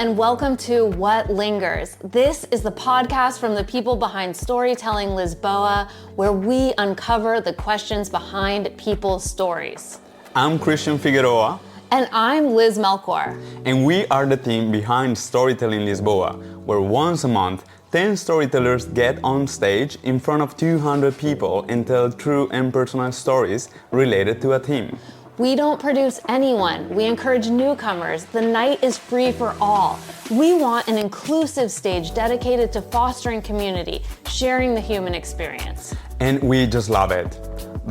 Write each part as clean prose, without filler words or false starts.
and welcome to What Lingers. This is the podcast from the people behind Storytelling Lisboa, where we uncover the questions behind people's stories. I'm Cristian Figueroa. And I'm Liz Melchor. And we are the team behind Storytelling Lisboa, where once a month, 10 storytellers get on stage in front of 200 people and tell true and personal stories related to a theme. We don't produce anyone. We encourage newcomers. The night is free for all. We want an inclusive stage dedicated to fostering community, sharing the human experience. And we just love it.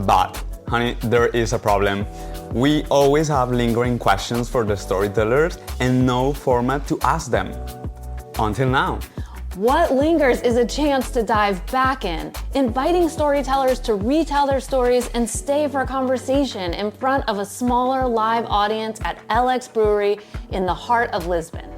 But, honey, there is a problem. We always have lingering questions for the storytellers and no format to ask them. Until now. What Lingers is a chance to dive back in, inviting storytellers to retell their stories and stay for a conversation in front of a smaller live audience at LX Brewery in the heart of Lisbon.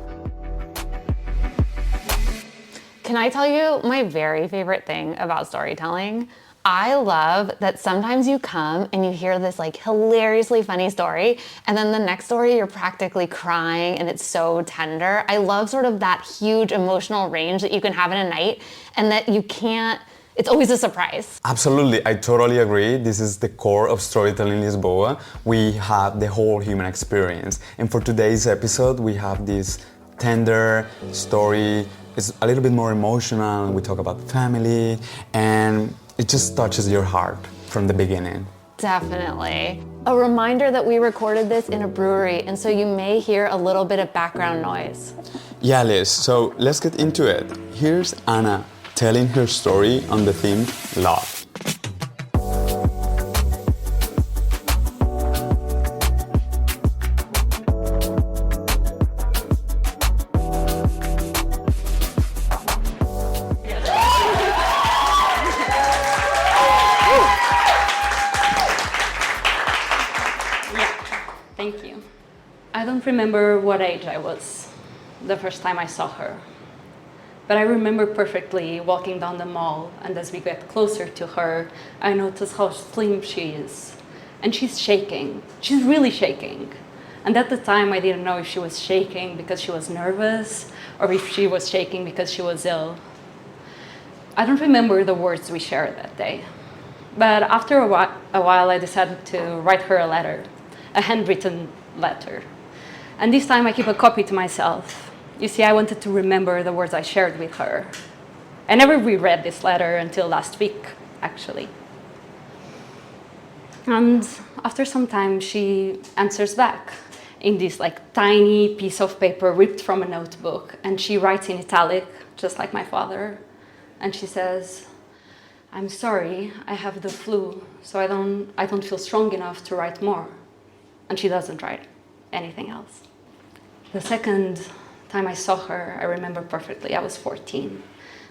Can I tell you my very favorite thing about storytelling? I love that sometimes you come and you hear this like hilariously funny story, and then the next story you're practically crying and it's so tender. I love sort of that huge emotional range that you can have in a night and that you can't, it's always a surprise. Absolutely, I totally agree. This is the core of Storytelling Lisboa. We have the whole human experience. And for today's episode, we have this tender story. It's a little bit more emotional. We talk about family and it just touches your heart from the beginning. Definitely. A reminder that we recorded this in a brewery, and so you may hear a little bit of background noise. Yeah, Liz, so let's get into it. Here's Anna telling her story on the theme love. Thank you. I don't remember what age I was the first time I saw her, but I remember perfectly walking down the mall, and as we get closer to her, I notice how slim she is, and she's shaking. She's really shaking. And at the time, I didn't know if she was shaking because she was nervous or if she was shaking because she was ill. I don't remember the words we shared that day, but after a while, I decided to write her a letter. A handwritten letter. And this time I keep a copy to myself. You see, I wanted to remember the words I shared with her. I never reread this letter until last week, actually. And after some time, she answers back in this like tiny piece of paper ripped from a notebook. And she writes in italic, just like my father. And she says, "I'm sorry, I have the flu, so I don't feel strong enough to write more." And she doesn't write anything else. The second time I saw her, I remember perfectly. I was 14.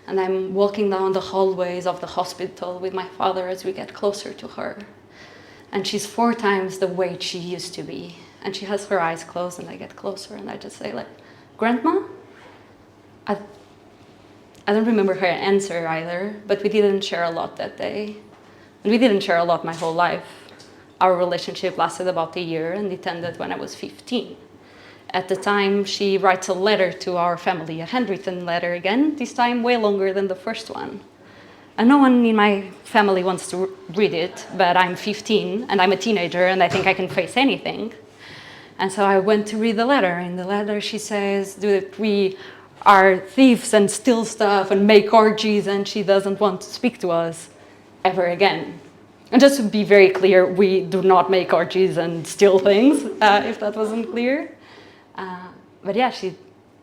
And I'm walking down the hallways of the hospital with my father as we get closer to her. And she's 4 times the weight she used to be. And she has her eyes closed, and I get closer and I just say like, "Grandma?" I don't remember her answer either, but we didn't share a lot that day. And we didn't share a lot my whole life. Our relationship lasted about a year, and it ended when I was 15. At the time, she writes a letter to our family, a handwritten letter again, this time way longer than the first one. And no one in my family wants to read it, but I'm 15, and I'm a teenager, and I think I can face anything. And so I went to read the letter. In the letter, she says that we are thieves and steal stuff and make orgies, and she doesn't want to speak to us ever again. And just to be very clear, we do not make orgies and steal things, if that wasn't clear. But yeah, she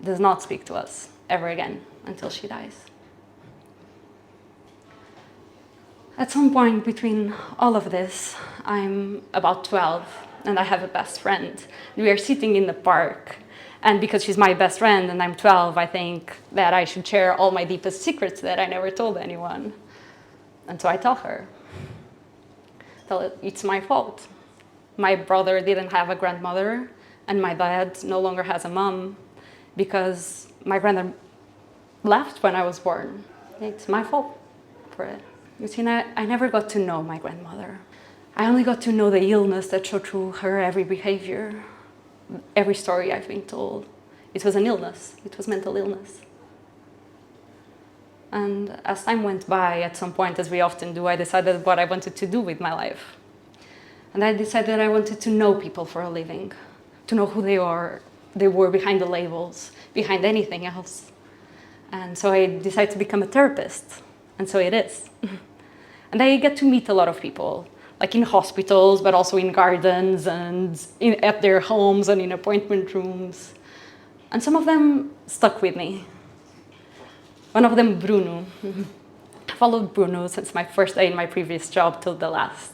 does not speak to us ever again until she dies. At some point between all of this, I'm about 12 and I have a best friend. We are sitting in the park, and because she's my best friend and I'm 12, I think that I should share all my deepest secrets that I never told anyone. And so I tell her. It's my fault. My brother didn't have a grandmother, and my dad no longer has a mom because my grandmother left when I was born. It's my fault for it. You see, I never got to know my grandmother. I only got to know the illness that showed through her every behavior, every story I've been told. It was an illness. It was mental illness. And as time went by, at some point, as we often do, I decided what I wanted to do with my life. And I decided I wanted to know people for a living, to know who they were behind the labels, behind anything else. And so I decided to become a therapist, and so it is. And I get to meet a lot of people, like in hospitals, but also in gardens and at their homes and in appointment rooms. And some of them stuck with me. One of them, Bruno. I followed Bruno since my first day in my previous job till the last.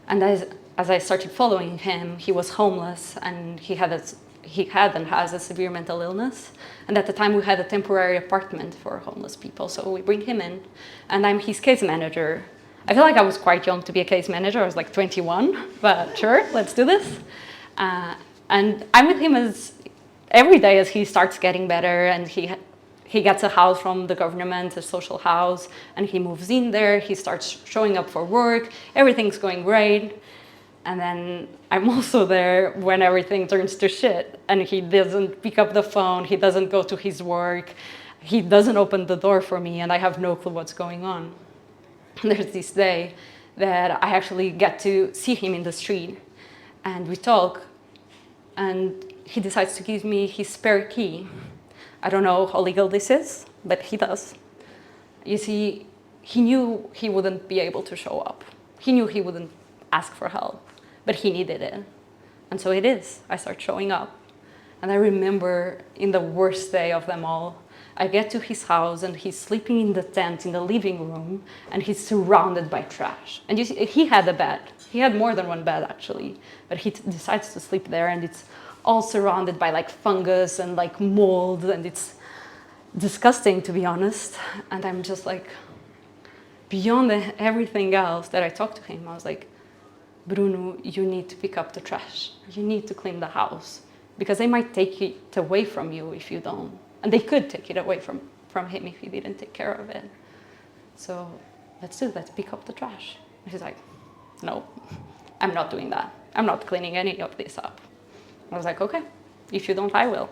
And as I started following him, he was homeless and he had and has a severe mental illness. And at the time we had a temporary apartment for homeless people. So we bring him in and I'm his case manager. I feel like I was quite young to be a case manager. I was like 21, but sure, let's do this. And I'm with him every day as he starts getting better, and he gets a house from the government, a social house, and he moves in there. He starts showing up for work. Everything's going great. And then I'm also there when everything turns to shit and he doesn't pick up the phone, he doesn't go to his work, he doesn't open the door for me, and I have no clue what's going on. And there's this day that I actually get to see him in the street and we talk, and he decides to give me his spare key. I don't know how legal this is, but he does. You see, he knew he wouldn't be able to show up. He knew he wouldn't ask for help, but he needed it. And so it is. I start showing up. And I remember in the worst day of them all, I get to his house and he's sleeping in the tent in the living room and he's surrounded by trash. And you see, he had a bed. He had more than one bed actually, but he decides to sleep there and it's all surrounded by like fungus and like mold, and it's disgusting to be honest. And I'm just like, beyond everything else that I talked to him, I was like, Bruno, you need to pick up the trash. You need to clean the house because they might take it away from you if you don't. And they could take it away from him if he didn't take care of it. So let's do that, pick up the trash. And he's like, no, I'm not doing that. I'm not cleaning any of this up. I was like, okay, if you don't, I will.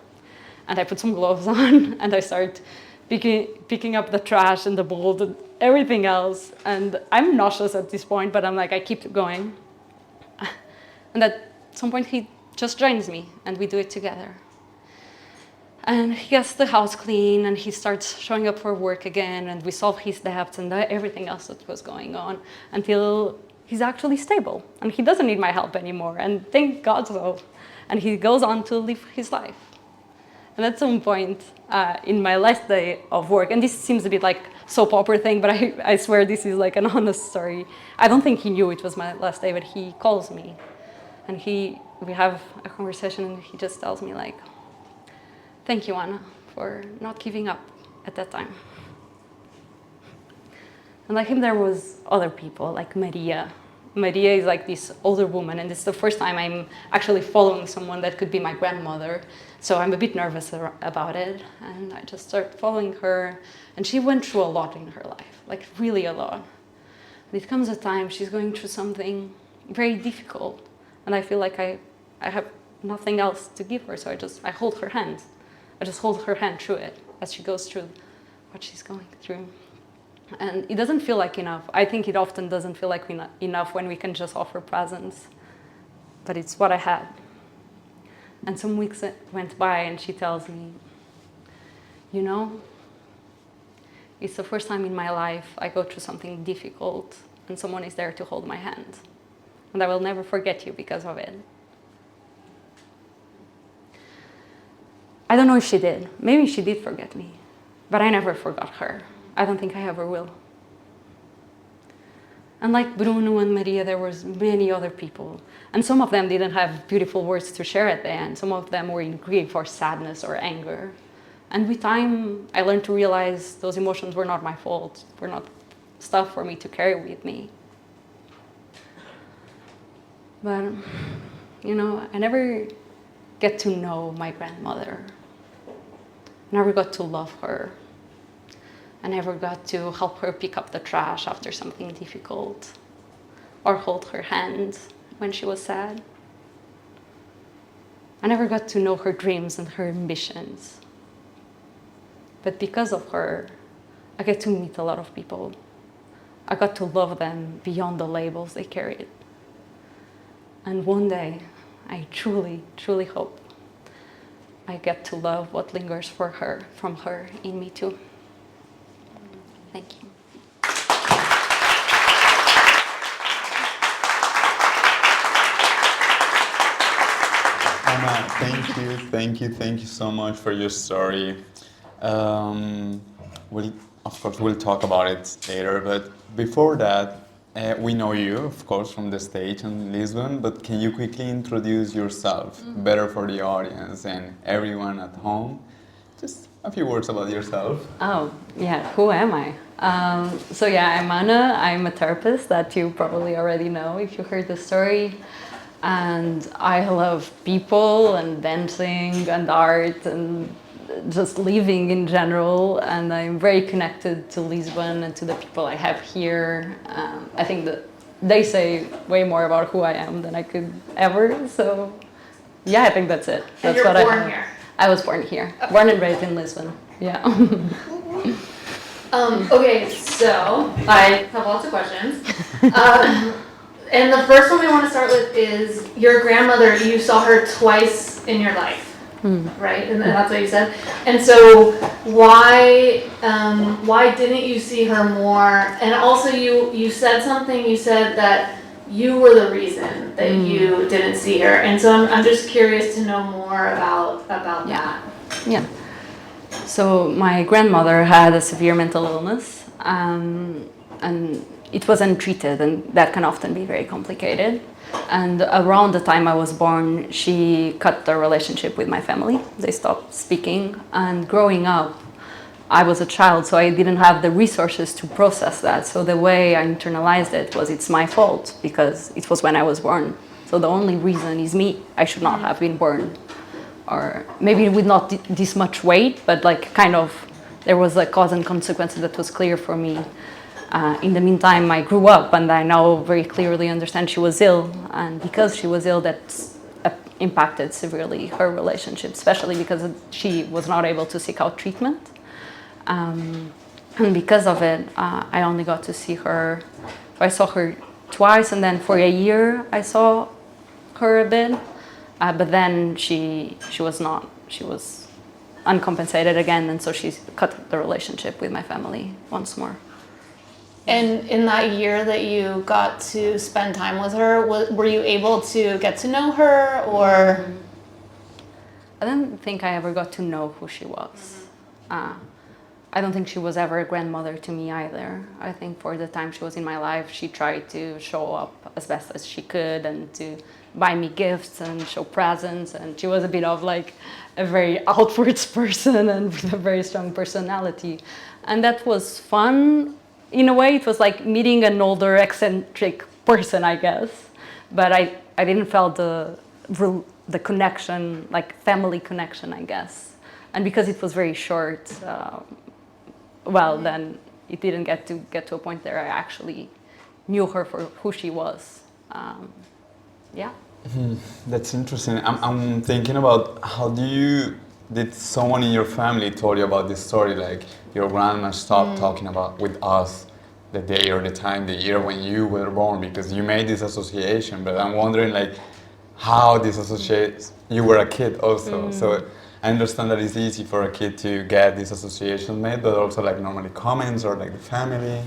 And I put some gloves on and I start picking up the trash and the mold and everything else. And I'm nauseous at this point, but I'm like, I keep going. And at some point he just joins me and we do it together. And he gets the house clean and he starts showing up for work again, and we solve his debts and everything else that was going on until he's actually stable and he doesn't need my help anymore, and thank God so. And he goes on to live his life. And at some point in my last day of work, and this seems a bit like soap opera thing, but I swear this is like an honest story. I don't think he knew it was my last day, but he calls me and we have a conversation and he just tells me like, thank you, Anna, for not giving up at that time. And like him, there was other people, like Maria. Maria is like this older woman, and it's the first time I'm actually following someone that could be my grandmother. So I'm a bit nervous about it, and I just start following her. And she went through a lot in her life, like really a lot. And it comes a time she's going through something very difficult, and I feel like I have nothing else to give her, so I hold her hand. I just hold her hand through it as she goes through what she's going through. And it doesn't feel like enough. I think it often doesn't feel like enough when we can just offer presence. But it's what I had. And some weeks went by and she tells me, you know, it's the first time in my life I go through something difficult and someone is there to hold my hand. And I will never forget you because of it. I don't know if she did. Maybe she did forget me. But I never forgot her. I don't think I ever will. And like Bruno and Maria, there was many other people. And some of them didn't have beautiful words to share at the end. Some of them were in grief or sadness or anger. And with time, I learned to realize those emotions were not my fault, were not stuff for me to carry with me. But, you know, I never get to know my grandmother. I never got to love her. I never got to help her pick up the trash after something difficult, or hold her hand when she was sad. I never got to know her dreams and her ambitions. But because of her, I get to meet a lot of people. I got to love them beyond the labels they carried. And one day, I truly, truly hope I get to love what lingers for her, from her, in me too. Thank you. Anna, thank you so much for your story. Of course, we'll talk about it later, but before that, we know you, of course, from the stage in Lisbon, but can you quickly introduce yourself better for the audience and everyone at home? Just a few words about yourself. Oh, yeah, who am I? I'm Anna. I'm a therapist that you probably already know if you heard the story. And I love people and dancing and art and just living in general. And I'm very connected to Lisbon and to the people I have here. I think that they say way more about who I am than I could ever. So, yeah, I think that's it. And that's you're what born I here? I was born here. Okay. Born and raised in Lisbon. Yeah. Okay, so I have lots of questions. And the first one we want to start with is your grandmother. You saw her twice in your life, right? And that's what you said. And so why didn't you see her more? And also you said something. You said that you were the reason that you didn't see her. And so I'm just curious to know more about that. Yeah. So my grandmother had a severe mental illness, and it was untreated, and that can often be very complicated. And around the time I was born, she cut the relationship with my family. They stopped speaking. And growing up, I was a child, so I didn't have the resources to process that. So the way I internalized it was, it's my fault because it was when I was born. So the only reason is me. I should not have been born. Or maybe with not this much weight, but like kind of, there was a cause and consequence that was clear for me. In the meantime, I grew up and I now very clearly understand she was ill. And because she was ill, that impacted severely her relationship, especially because she was not able to seek out treatment. And because of it, I only got to see her. I saw her twice, and then for a year I saw her a bit. But then she was uncompensated again, and so she cut the relationship with my family once more. And in that year that you got to spend time with her, were you able to get to know her, or? I don't think I ever got to know who she was. I don't think she was ever a grandmother to me either. I think for the time she was in my life, she tried to show up as best as she could and to buy me gifts and show presents. And she was a bit of like a very outwards person and with a very strong personality. And that was fun. In a way, it was like meeting an older, eccentric person, I guess. But I didn't feel the connection, like family connection, I guess. And because it was very short, then it didn't get to a point where I actually knew her for who she was. Yeah. That's interesting. I'm thinking about did someone in your family told you about this story, like your grandma stopped talking about with us the day or the time, the year when you were born, because you made this association, but I'm wondering like how this associates, you were a kid also, so I understand that it's easy for a kid to get this association made, but also like normally comments or like the family.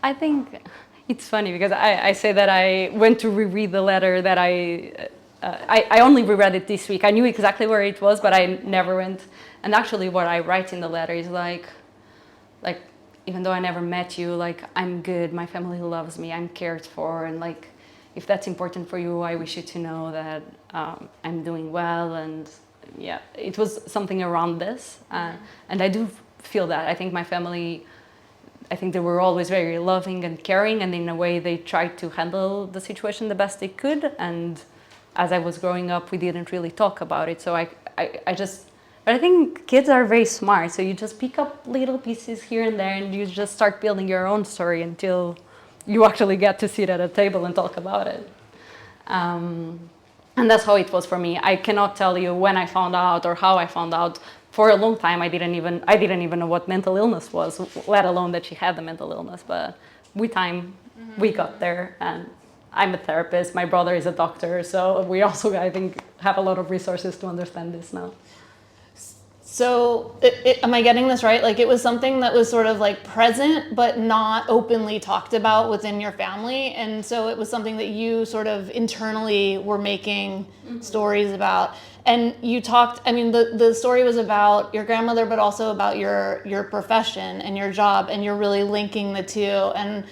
I think it's funny because I say that I went to reread the letter that I only reread it this week. I knew exactly where it was, but I never went. And actually what I write in the letter is like even though I never met you, like I'm good, my family loves me, I'm cared for, and like if that's important for you, I wish you to know that I'm doing well. And yeah, it was something around this. And I do feel that. I think my family, I think they were always very loving and caring, and in a way they tried to handle the situation the best they could. And as I was growing up, we didn't really talk about it. So but I think kids are very smart. So you just pick up little pieces here and there, and you just start building your own story until you actually get to sit at a table and talk about it. And that's how it was for me. I cannot tell you when I found out or how I found out. For a long time, I didn't even know what mental illness was, let alone that she had the mental illness. But with time, we got there, and I'm a therapist. My brother is a doctor, so we also, I think, have a lot of resources to understand this now. So, am I getting this right? Like, it was something that was sort of like present, but not openly talked about within your family. And so it was something that you sort of internally were making stories about. And you talked, I mean, the story was about your grandmother, but also about your profession and your job, and you're really linking the two. And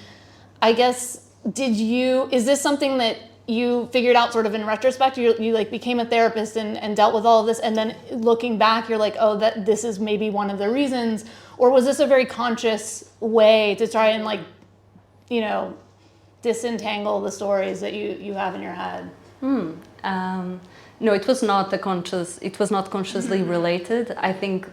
I guess, is this something that you figured out sort of in retrospect? You like became a therapist and dealt with all of this, and then looking back, you're like, oh, that this is maybe one of the reasons? Or was this a very conscious way to try and, like, you know, disentangle the stories that you have in your head? No, it was not consciously related. I think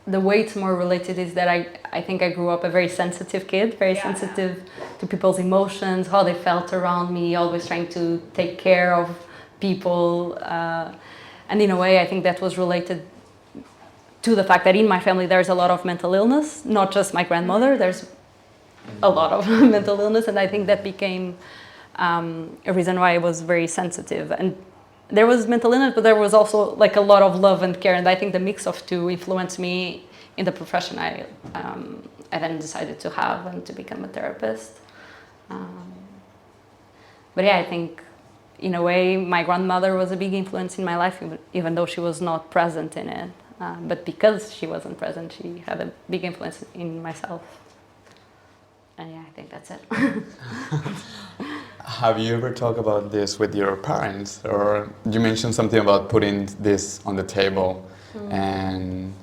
the way it's more related is that I think I grew up a very sensitive kid, very sensitive to people's emotions, how they felt around me, always trying to take care of people. And in a way, I think that was related to the fact that in my family there's a lot of mental illness, not just my grandmother, there's a lot of mental illness, and I think that became a reason why I was very sensitive. And there was mental illness, but there was also like a lot of love and care, and I think the mix of two influenced me in the profession I then decided to have and to become a therapist. But yeah, I think in a way my grandmother was a big influence in my life, even though she was not present in it. But because she wasn't present, she had a big influence in myself. And yeah, I think that's it. Have you ever talked about this with your parents? Or you mentioned something about putting this on the table, and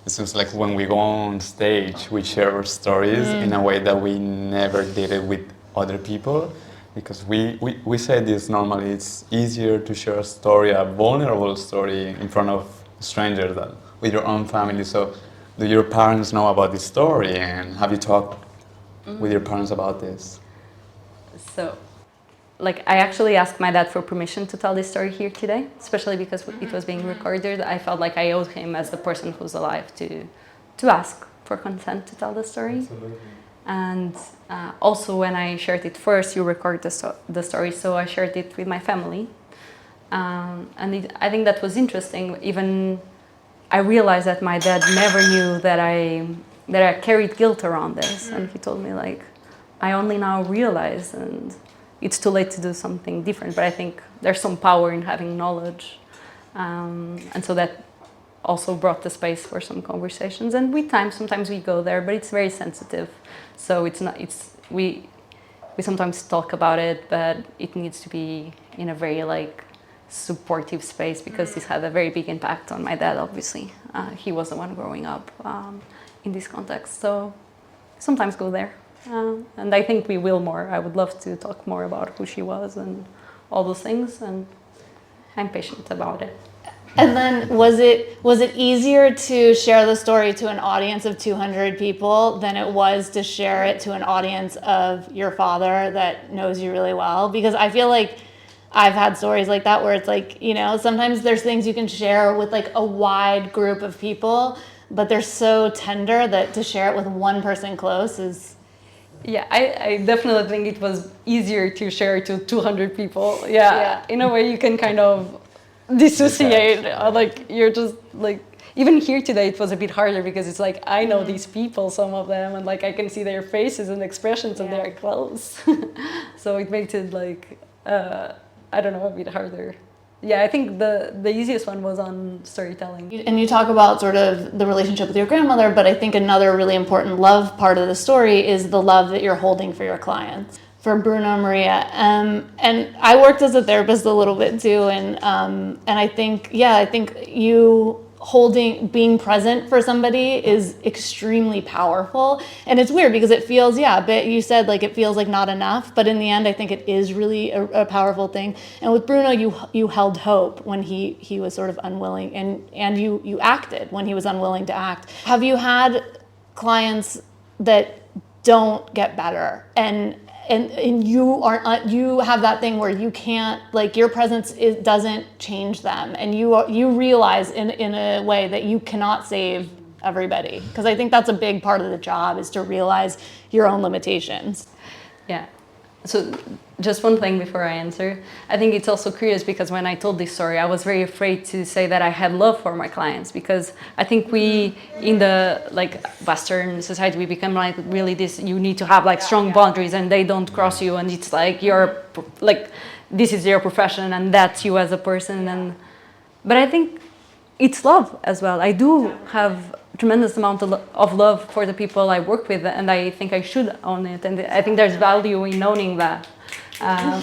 it seems like when we go on stage, we share our stories in a way that we never did it with other people. Because we say this normally, it's easier to share a story, a vulnerable story, in front of strangers than with your own family. So do your parents know about this story, and have you talked with your parents about this? So, like, I actually asked my dad for permission to tell this story here today, especially because it was being recorded. I felt like I owed him, as the person who's alive, to ask for consent to tell the story. Absolutely. And also, when I shared it first, you record the story, so I shared it with my family. I think that was interesting. Even I realized that my dad never knew that I carried guilt around this, and he told me, like, I only now realize, and it's too late to do something different. But I think there's some power in having knowledge, and so that also brought the space for some conversations. And with time, sometimes we go there, but it's very sensitive. So we sometimes talk about it, but it needs to be in a very, like, supportive space, because this had a very big impact on my dad. Obviously, he was the one growing up in this context. So sometimes go there, and I think we will more. I would love to talk more about who she was and all those things, and I'm patient about it. And then was it easier to share the story to an audience of 200 people than it was to share it to an audience of your father that knows you really well? Because I feel like I've had stories like that where it's like, you know, sometimes there's things you can share with, like, a wide group of people, but they're so tender that to share it with one person close is... Yeah, I definitely think it was easier to share to 200 people. Yeah. In a way you can kind of dissociate, like, you're just like, even here today it was a bit harder, because it's like I know these people, some of them, and like I can see their faces and expressions of their clothes. So it makes it like I don't know, a bit harder. Yeah, I think the easiest one was on storytelling. And you talk about sort of the relationship with your grandmother, but I think another really important love part of the story is the love that you're holding for your clients. For Bruno and Maria, and I worked as a therapist a little bit too, and I think you being present for somebody is extremely powerful, and it's weird because it feels, but you said, like, it feels like not enough, but in the end I think it is really a powerful thing. And with Bruno, you held hope when he was sort of unwilling, and you acted when he was unwilling to act. Have you had clients that don't get better, and and you have that thing where you can't, like, your presence doesn't change them, and you realize in a way that you cannot save everybody, because I think that's a big part of the job, is to realize your own limitations. Yeah. So just one thing before I answer. I think it's also curious because when I told this story, I was very afraid to say that I had love for my clients, because I think we, in the like Western society, we become like really this, you need to have like strong boundaries and they don't cross you, and it's like you're like, this is your profession and that's you as a person. But I think it's love as well. I do have tremendous amount of love for the people I work with, and I think I should own it, and I think there's value in owning that. I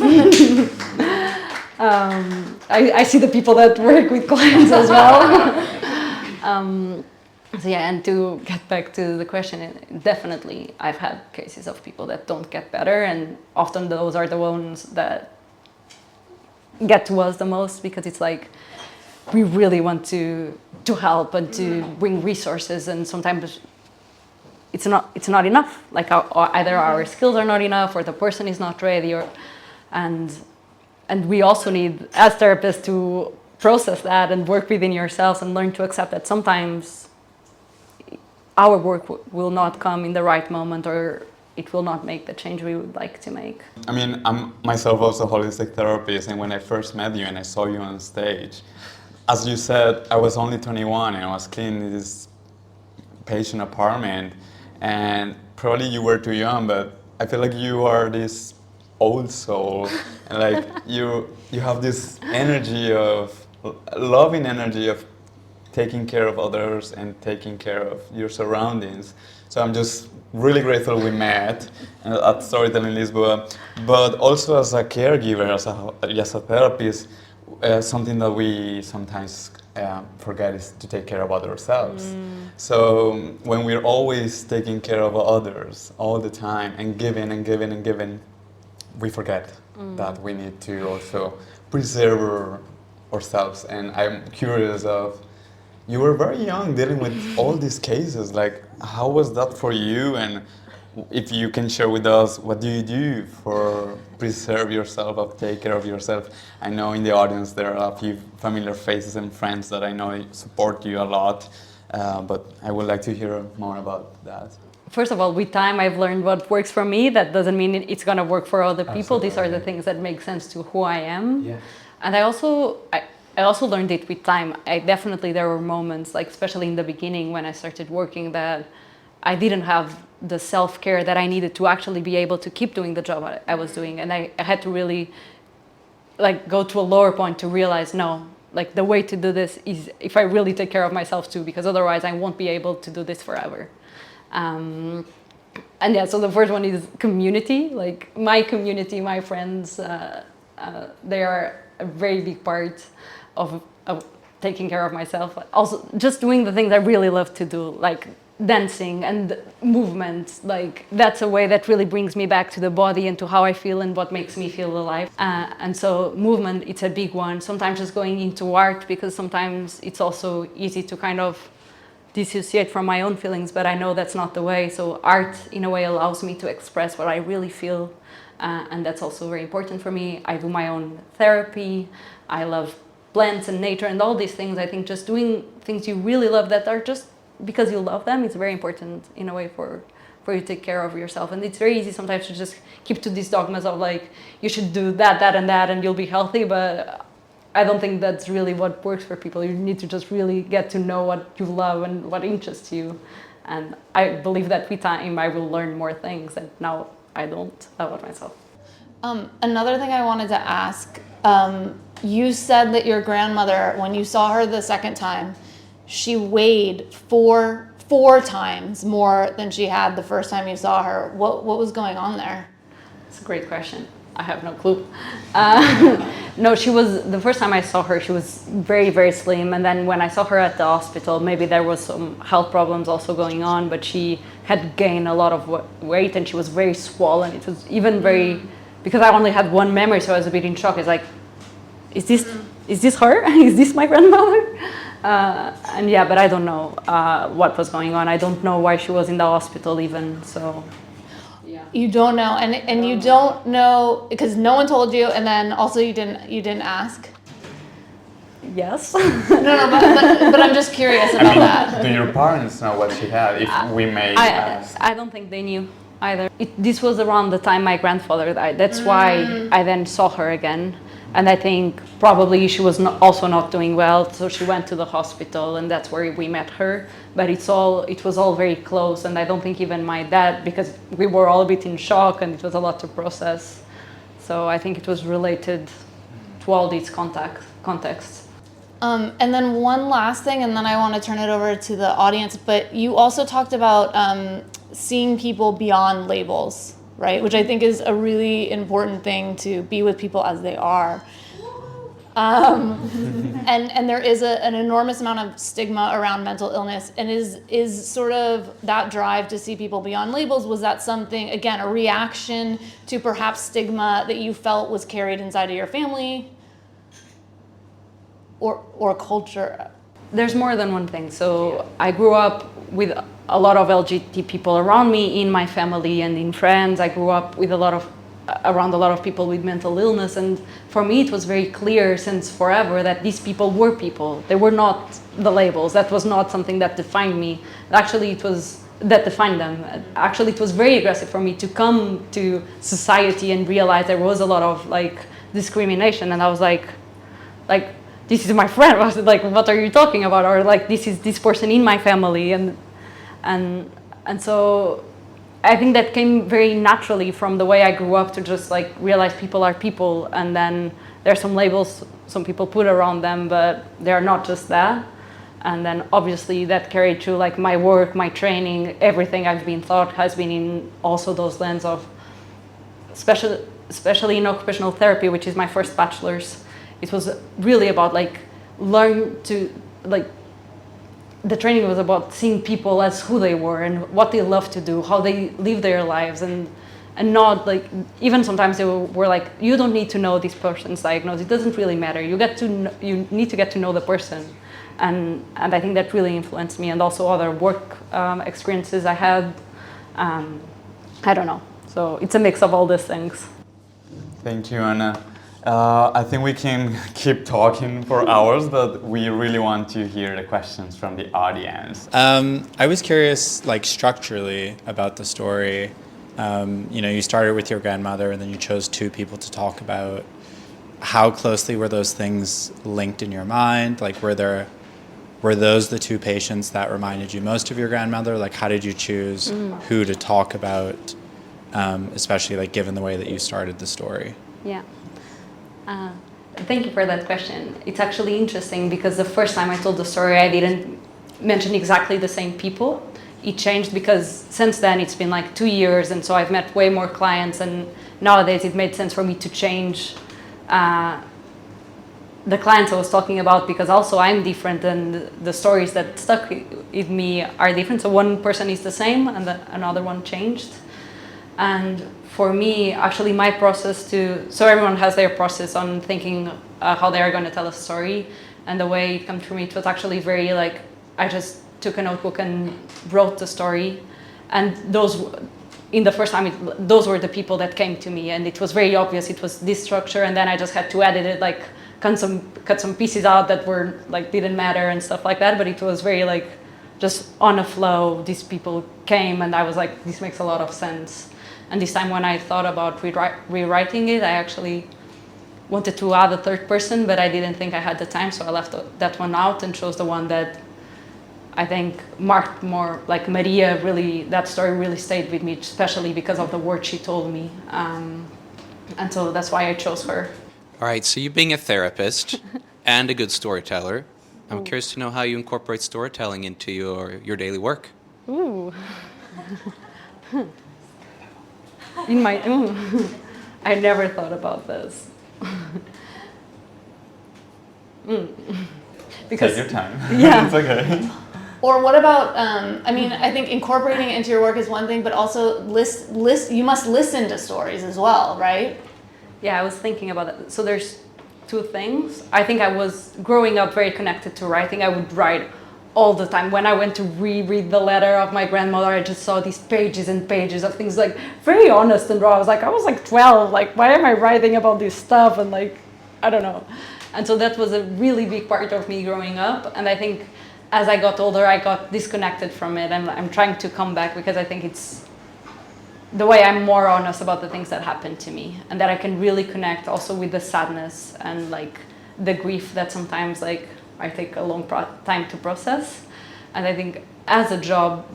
see the people that work with clients as well. So yeah, and to get back to the question, definitely I've had cases of people that don't get better, and often those are the ones that get to us the most, because it's like we really want to help and to bring resources, and sometimes it's not enough. Like either our skills are not enough, or the person is not ready, and we also need, as therapists, to process that and work within yourselves and learn to accept that sometimes our work will not come in the right moment, or it will not make the change we would like to make. I mean, I'm myself also a holistic therapist, and when I first met you and I saw you on stage, as you said, I was only 21 and I was cleaning this patient apartment, and probably you were too young, but I feel like you are this old soul, and like you have this energy of loving energy of taking care of others and taking care of your surroundings. So I'm just really grateful we met at Storytelling Lisbon, but also as a caregiver, as a therapist. Something that we sometimes forget is to take care of ourselves. So when we're always taking care of others all the time and giving and giving and giving, we forget that we need to also preserve ourselves. And I'm curious of, you were very young dealing with all these cases. Like, how was that for you? And if you can share with us, what do you do for preserve yourself, or take care of yourself? I know in the audience there are a few familiar faces and friends that I know support you a lot, but I would like to hear more about that. First of all, with time, I've learned what works for me. That doesn't mean it's going to work for other people. Absolutely. These are the things that make sense to who I am. Yeah. And I also learned it with time. There were moments, like especially in the beginning when I started working, that I didn't have the self-care that I needed to actually be able to keep doing the job I was doing. And I had to really like go to a lower point to realize, no, like the way to do this is if I really take care of myself too, because otherwise I won't be able to do this forever. And yeah, so the first one is community. Like my community, my friends, they are a very big part of taking care of myself. Also just doing the things I really love to do, like dancing and movement. Like that's a way that really brings me back to the body and to how I feel and what makes me feel alive. And so movement, it's a big one. Sometimes just going into art, because sometimes it's also easy to kind of dissociate from my own feelings, but I know that's not the way. So art in a way allows me to express what I really feel, and that's also very important for me. I do my own therapy. I love plants and nature and all these things. I think just doing things you really love that are just because you love them, it's very important in a way for you to take care of yourself. And it's very easy sometimes to just keep to these dogmas of like, you should do that, that, and that, and you'll be healthy. But I don't think that's really what works for people. You need to just really get to know what you love and what interests you. And I believe that with time I will learn more things, and now I don't about myself. Another thing I wanted to ask, you said that your grandmother, when you saw her the second time, she weighed four times more than she had the first time you saw her. What was going on there? It's a great question. I have no clue. No, she was, the first time I saw her, she was very, very slim. And then when I saw her at the hospital, maybe there was some health problems also going on, but she had gained a lot of weight and she was very swollen. It was even very, because I only had one memory, so I was a bit in shock. It's like, is this her? Is this my grandmother? And yeah, but I don't know what was going on. I don't know why she was in the hospital even, so. You don't know, and you don't know because no one told you, and then also you didn't ask. Yes. No, but I'm just curious about that. Do your parents know what she had? If we may ask. I don't think they knew either. This was around the time my grandfather died. That's why I then saw her again. And I think probably she was also not doing well, so she went to the hospital, and that's where we met her. But it was all very close, and I don't think even my dad, because we were all a bit in shock, and it was a lot to process. So I think it was related to all these contexts. And then one last thing, and then I want to turn it over to the audience. But you also talked about seeing people beyond labels, right? Which I think is a really important thing, to be with people as they are. And there is an enormous amount of stigma around mental illness, and is sort of that drive to see people beyond labels, was that something, again, a reaction to perhaps stigma that you felt was carried inside of your family or culture? There's more than one thing. So I grew up with a lot of LGBT people around me in my family and in friends. I grew up with around a lot of people with mental illness, and for me it was very clear since forever that these people were people. They were not the labels. That was not something that defined me. Actually, it was that defined them. Actually, it was very aggressive for me to come to society and realize there was a lot of discrimination, and I was like this is my friend. I was like, what are you talking about? Or this is this person in my family, and so I think that came very naturally from the way I grew up, to just realize people are people, and then there's some labels some people put around them, but they're not just that. And then obviously that carried through my work, my training, everything I've been taught has been in also those lens of, especially in occupational therapy, which is my first bachelor's. It was really about learn to the training was about seeing people as who they were and what they love to do, how they live their lives, and not even sometimes they were you don't need to know this person's diagnosis. It doesn't really matter. You need to get to know the person, and I think that really influenced me, and also other work experiences I had. I don't know. So it's a mix of all these things. Thank you, Anna. I think we can keep talking for hours, but we really want to hear the questions from the audience. I was curious, structurally, about the story. You started with your grandmother, and then you chose two people to talk about. How closely were those things linked in your mind? Were those the two patients that reminded you most of your grandmother? How did you choose who to talk about, especially given the way that you started the story? Yeah. Thank you for that question. It's actually interesting because the first time I told the story, I didn't mention exactly the same people. It changed because since then it's been 2 years, and so I've met way more clients, and nowadays it made sense for me to change the clients I was talking about, because also I'm different and the stories that stuck with me are different. So one person is the same and another one changed. And for me, actually, my process so everyone has their process on thinking how they are going to tell a story. And the way it came to me, it was actually very I just took a notebook and wrote the story. And in the first time, those were the people that came to me. And it was very obvious it was this structure. And then I just had to edit it, cut some pieces out that were didn't matter and stuff like that. But it was very just on a flow. These people came and I was this makes a lot of sense. And this time when I thought about rewriting it, I actually wanted to add a third person, but I didn't think I had the time, so I left that one out and chose the one that I think marked more, Maria. Really, that story really stayed with me, especially because of the words she told me. And so that's why I chose her. All right, so you being a therapist and a good storyteller, I'm curious to know how you incorporate storytelling into your daily work. Ooh. I never thought about this. Because take your time. Yeah. It's okay. Or what about, I think incorporating it into your work is one thing, but also you must listen to stories as well, right? Yeah, I was thinking about that. So there's two things. I think I was growing up very connected to writing. I would write all the time. When I went to reread the letter of my grandmother, I just saw these pages and pages of things like very honest and raw. I was like 12, like why am I writing about this stuff? And like, I don't know. And so that was a really big part of me growing up. And I think as I got older, I got disconnected from it. And I'm trying to come back because I think it's the way I'm more honest about the things that happened to me, and that I can really connect also with the sadness and like the grief that sometimes like I take a long time to process. And I think as a job,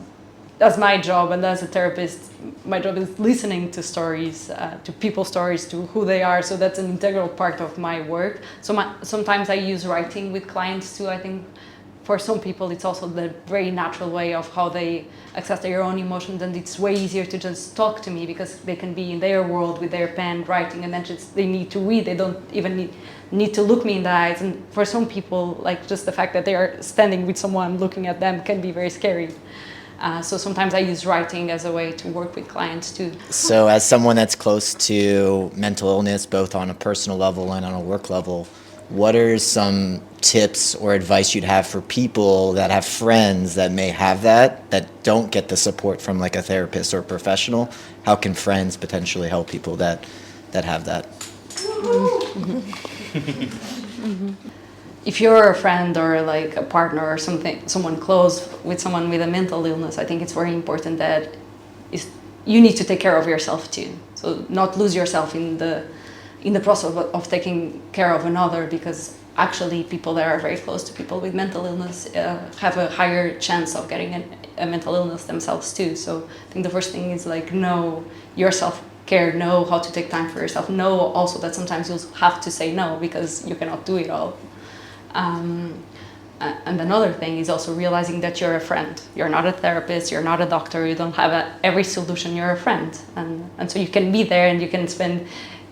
as my job and as a therapist, my job is listening to stories, to people's stories, to who they are. So that's an integral part of my work. So sometimes I use writing with clients too. I think for some people it's also the very natural way of how they access their own emotions, and it's way easier to just talk to me because they can be in their world with their pen writing, and then just they need to read. They don't even need to look me in the eyes. And for some people, like just the fact that they are standing with someone looking at them can be very scary. So sometimes I use writing as a way to work with clients too. So as someone that's close to mental illness, both on a personal level and on a work level, what are some tips or advice you'd have for people that have friends that may have that don't get the support from like a therapist or a professional? How can friends potentially help people that have that? If you're a friend or like a partner or someone close with someone with a mental illness, I think it's very important that you need to take care of yourself too. So not lose yourself in the process of taking care of another, because actually people that are very close to people with mental illness have a higher chance of getting a mental illness themselves too. So I think the first thing is like know your self-care, know how to take time for yourself, know also that sometimes you'll have to say no because you cannot do it all. And another thing is also realizing that you're a friend. You're not a therapist, you're not a doctor, you don't have every solution, you're a friend. And so you can be there and you can spend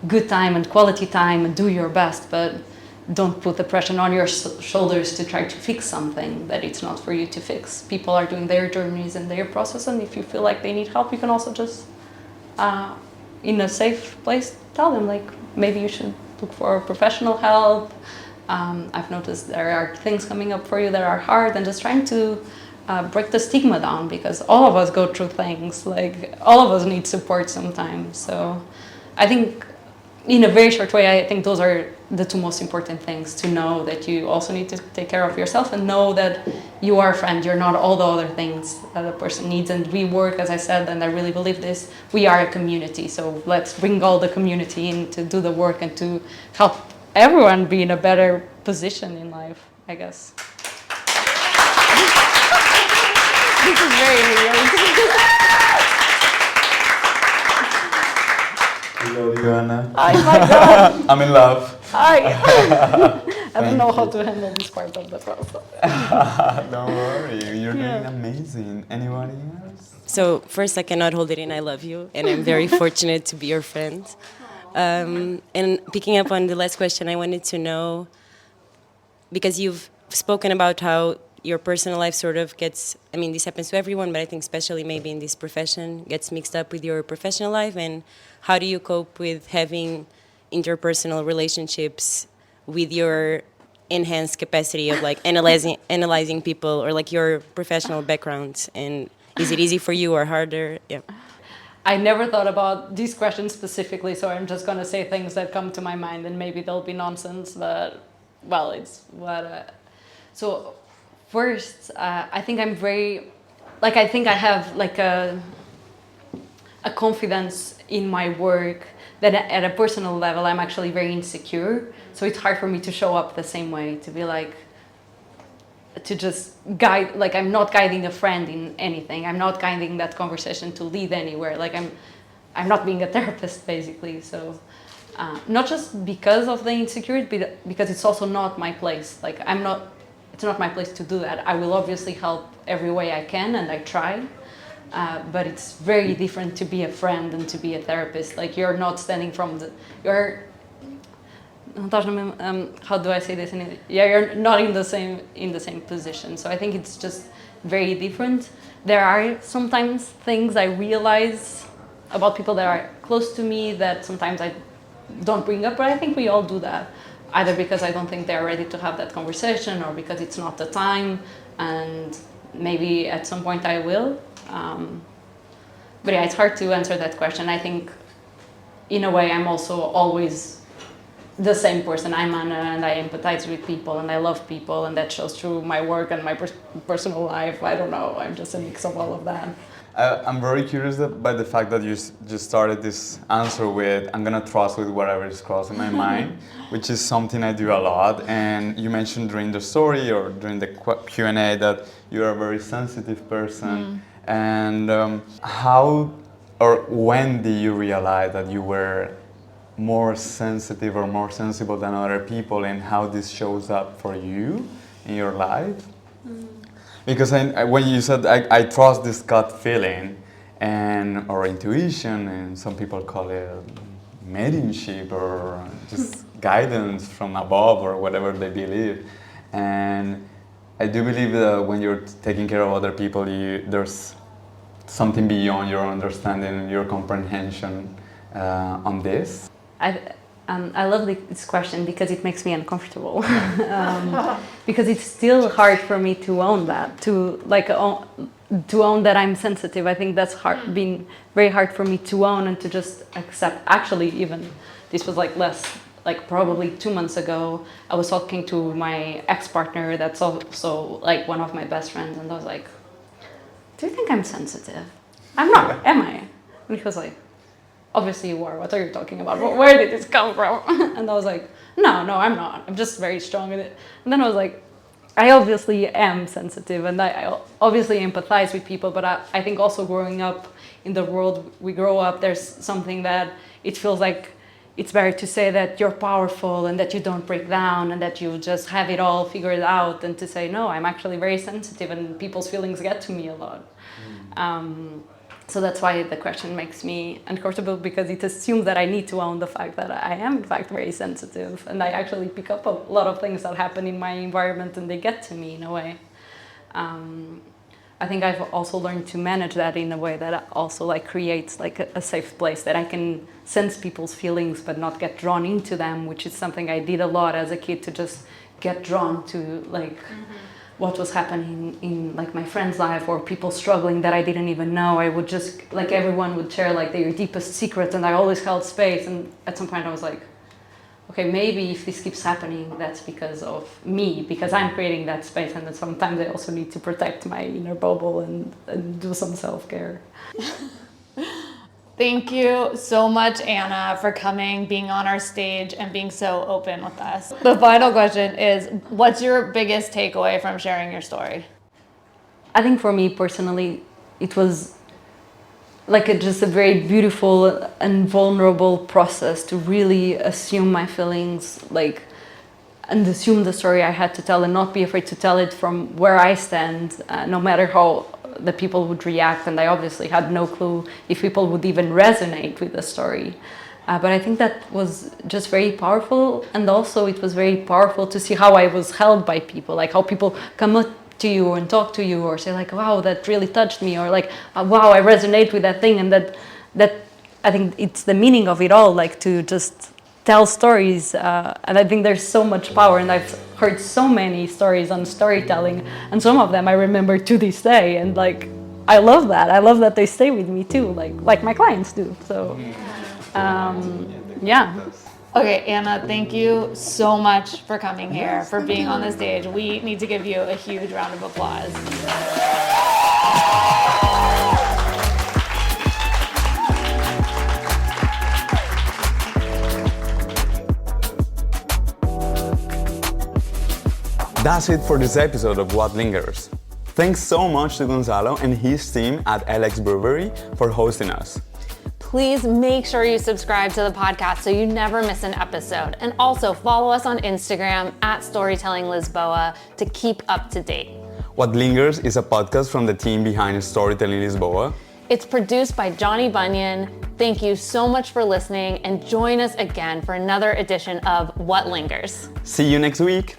good time and quality time and do your best, but don't put the pressure on your shoulders to try to fix something that it's not for you to fix. People are doing their journeys and their process, and if you feel like they need help, you can also just, in a safe place, tell them like maybe you should look for professional help. I've noticed there are things coming up for you that are hard, and just trying to break the stigma down, because all of us go through things, like all of us need support sometimes. So I think in a very short way, I think those are the two most important things: to know that you also need to take care of yourself, and know that you are a friend. You're not all the other things that a person needs. And we work, as I said, and I really believe this, we are a community. So let's bring all the community in to do the work and to help everyone be in a better position in life, I guess. This is very weird. Hello, Diana. Oh my God. I'm in love. I don't know how to handle this part of the process. Don't worry, you're doing amazing. Anybody else? So first, I cannot hold it in. I love you, and I'm very fortunate to be your friend. And picking up on the last question, I wanted to know, because you've spoken about how your personal life sort of gets, I mean, this happens to everyone, but I think especially maybe in this profession, gets mixed up with your professional life. And how do you cope with having interpersonal relationships with your enhanced capacity of like analyzing people, or like your professional background? And is it easy for you or harder? Yeah. I never thought about these questions specifically, so I'm just going to say things that come to my mind, and maybe they'll be nonsense, but, well, it's what... So, first, I think I'm very... Like, I think I have, like, a confidence in my work that at a personal level, I'm actually very insecure. So it's hard for me to show up the same way, to be like... to just guide, like I'm not guiding a friend in anything. I'm not guiding that conversation to lead anywhere. Like I'm not being a therapist, basically. So not just because of the insecurity, but because it's also not my place. Like it's not my place to do that. I will obviously help every way I can, and I try. But it's very different to be a friend and to be a therapist. Like you're not standing how do I say this? You're not in the same position. So I think it's just very different. There are sometimes things I realize about people that are close to me that sometimes I don't bring up, but I think we all do that, either because I don't think they're ready to have that conversation, or because it's not the time. and maybe at some point I will. But yeah, it's hard to answer that question. I think, in a way, I'm also always the same person. I'm Anna, and I empathize with people, and I love people, and that shows through my work and my personal life. I don't know, I'm just a mix of all of that. I'm very curious by the fact that you just started this answer with, I'm gonna trust with whatever is crossing my mind, which is something I do a lot. And you mentioned during the story or during the Q&A that you're a very sensitive person. And how or when did you realize that you were more sensitive or more sensible than other people, and how this shows up for you in your life? Because when you said I trust this gut feeling and or intuition, and some people call it mediumship or just guidance from above or whatever they believe, and I do believe that when you're taking care of other people, there's something beyond your understanding and your comprehension on this. I love this question because it makes me uncomfortable. Because it's still hard for me to own that, to own that I'm sensitive. I think that's been very hard for me to own and to just accept. Actually, even this was probably 2 months ago, I was talking to my ex-partner that's also like one of my best friends, and I was like, do you think I'm sensitive? I'm not, am I? And he was like, obviously you are, what are you talking about? Where did this come from? And I was like, no, I'm not. I'm just very strong in it. And then I was like, I obviously am sensitive, and I obviously empathize with people, but I think also growing up in the world we grow up, there's something that it feels like it's better to say that you're powerful and that you don't break down and that you just have it all figured out, than to say, no, I'm actually very sensitive and people's feelings get to me a lot. So that's why the question makes me uncomfortable, because it assumes that I need to own the fact that I am in fact very sensitive, and I actually pick up a lot of things that happen in my environment and they get to me in a way. I think I've also learned to manage that in a way that also creates a safe place that I can sense people's feelings but not get drawn into them, which is something I did a lot as a kid, to just get drawn to what was happening in my friend's life or people struggling that I didn't even know. I would just everyone would share their deepest secret, and I always held space. And at some point I was like, okay, maybe if this keeps happening, that's because of me, because I'm creating that space, and then sometimes I also need to protect my inner bubble and do some self-care. Thank you so much, Anna, for coming, being on our stage, and being so open with us. The final question is, what's your biggest takeaway from sharing your story? I think for me personally, it was just a very beautiful and vulnerable process to really assume my feelings, and assume the story I had to tell, and not be afraid to tell it from where I stand, no matter how the people would react. And I obviously had no clue if people would even resonate with the story. But I think that was just very powerful. And also it was very powerful to see how I was held by people, how people come up to you and talk to you, or say wow, that really touched me, or wow, I resonate with that thing. And that I think it's the meaning of it all, to just tell stories. And I think there's so much power, and I've heard so many stories on storytelling, and some of them I remember to this day, and I love that they stay with me too, like my clients do. So yeah. Okay, Anna, thank you so much for coming here, for being on the stage. We need to give you a huge round of applause. That's it for this episode of What Lingers. Thanks so much to Gonzalo and his team at LX Brewery for hosting us. Please make sure you subscribe to the podcast so you never miss an episode. And also follow us on Instagram @StorytellingLisboa to keep up to date. What Lingers is a podcast from the team behind Storytelling Lisboa. It's produced by Jonny Bunyan. Thank you so much for listening, and join us again for another edition of What Lingers. See you next week.